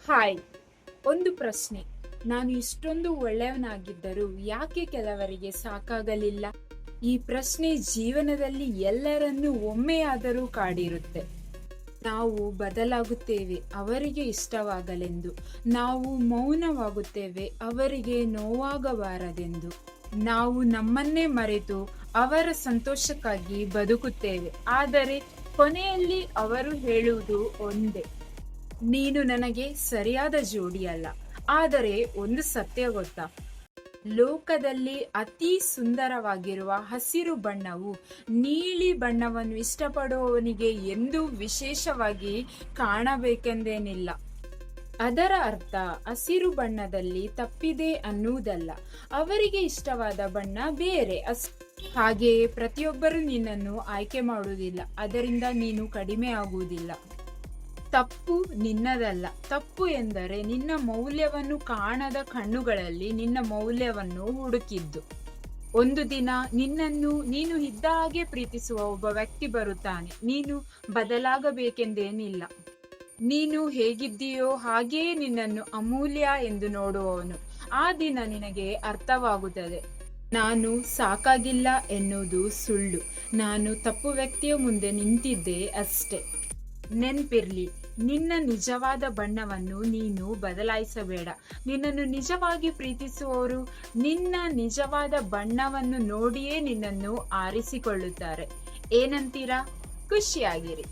Hi. ಒಂದು ಪ್ರಶ್ನೆ. ನಾನು ಇಷ್ಟೊಂದು ಒಳ್ಳೆಯವನಾಗಿದ್ದರೂ ಯಾಕೆ ಕೆಲವರಿಗೆ ಸಾಕಾಗಲಿಲ್ಲ? ಈ ಪ್ರಶ್ನೆ ಜೀವನದಲ್ಲಿ ಎಲ್ಲರನ್ನೂ ಒಮ್ಮೆಯಾದರೂ ಕಾಡಿರುತ್ತೆ. ನಾವು ಬದಲಾಗುತ್ತೇವೆ ಅವರಿಗೆ ಇಷ್ಟವಾಗಲೆಂದು. ನಾವು ಮೌನವಾಗುತ್ತೇವೆ ಅವರಿಗೆ ನೋವಾಗಬಾರದೆಂದು. ನಾವು ನಮ್ಮನ್ನೇ ಮರೆತು ಅವರ ಸಂತೋಷಕ್ಕಾಗಿ ಬದುಕುತ್ತೇವೆ. ಆದರೆ ಕೊನೆಯಲ್ಲಿ ಅವರು ಹೇಳುವುದು ಒಂದೇ: ನೀನು ನನಗೆ ಸರಿಯಾದ ಜೋಡಿಯಲ್ಲ. ಆದರೆ ಒಂದು ಸತ್ಯ ಗೊತ್ತಾ? ಲೋಕದಲ್ಲಿ ಅತಿ ಸುಂದರವಾಗಿರುವ ಹಸಿರು ಬಣ್ಣವು ನೀಲಿ ಬಣ್ಣವನ್ನು ಇಷ್ಟಪಡುವವನಿಗೆ ಎಂದೂ ವಿಶೇಷವಾಗಿ ಕಾಣಬೇಕೆಂದೇನಿಲ್ಲ. ಅದರ ಅರ್ಥ ಹಸಿರು ಬಣ್ಣದಲ್ಲಿ ತಪ್ಪಿದೆ ಅನ್ನುವುದಲ್ಲ. ಅವರಿಗೆ ಇಷ್ಟವಾದ ಬಣ್ಣ ಬೇರೆ ಹಾಗೆಯೇ ಪ್ರತಿಯೊಬ್ಬರು ನಿನ್ನನ್ನು ಆಯ್ಕೆ ಮಾಡುವುದಿಲ್ಲ. ಅದರಿಂದ ನೀನು ಕಡಿಮೆ ಆಗುವುದಿಲ್ಲ. ತಪ್ಪು ನಿನ್ನದಲ್ಲ. ತಪ್ಪು ಎಂದರೆ ನಿನ್ನ ಮೌಲ್ಯವನ್ನು ಕಾಣದ ಕಣ್ಣುಗಳಲ್ಲಿ ನಿನ್ನ ಮೌಲ್ಯವನ್ನು ಹುಡುಕಿದ್ದು. ಒಂದು ದಿನ ನಿನ್ನನ್ನು ನೀನು ಇದ್ದ ಹಾಗೆ ಪ್ರೀತಿಸುವ ಒಬ್ಬ ವ್ಯಕ್ತಿ ಬರುತ್ತಾನೆ. ನೀನು ಬದಲಾಗಬೇಕೆಂದೇನಿಲ್ಲ. ನೀನು ಹೇಗಿದ್ದೀಯೋ ಹಾಗೆಯೇ ನಿನ್ನನ್ನು ಅಮೂಲ್ಯ ಎಂದು ನೋಡುವವನು. ಆ ದಿನ ನಿನಗೆ ಅರ್ಥವಾಗುತ್ತದೆ, ನಾನು ಸಾಕಾಗಿಲ್ಲ ಎನ್ನುವುದು ಸುಳ್ಳು. ನಾನು ತಪ್ಪು ವ್ಯಕ್ತಿಯ ಮುಂದೆ ನಿಂತಿದ್ದೆ ಅಷ್ಟೆ. ನೆನ್ಪಿರ್ಲಿ, ನಿನ್ನ ನಿಜವಾದ ಬಣ್ಣವನ್ನು ನೀನು ಬದಲಾಯಿಸಬೇಡ. ನಿನ್ನನ್ನು ನಿಜವಾಗಿ ಪ್ರೀತಿಸುವವರು ನಿನ್ನ ನಿಜವಾದ ಬಣ್ಣವನ್ನು ನೋಡಿಯೇ ನಿನ್ನನ್ನು ಆರಿಸಿಕೊಳ್ಳುತ್ತಾರೆ. ಏನಂತೀರಾ? ಖುಷಿಯಾಗಿರಿ.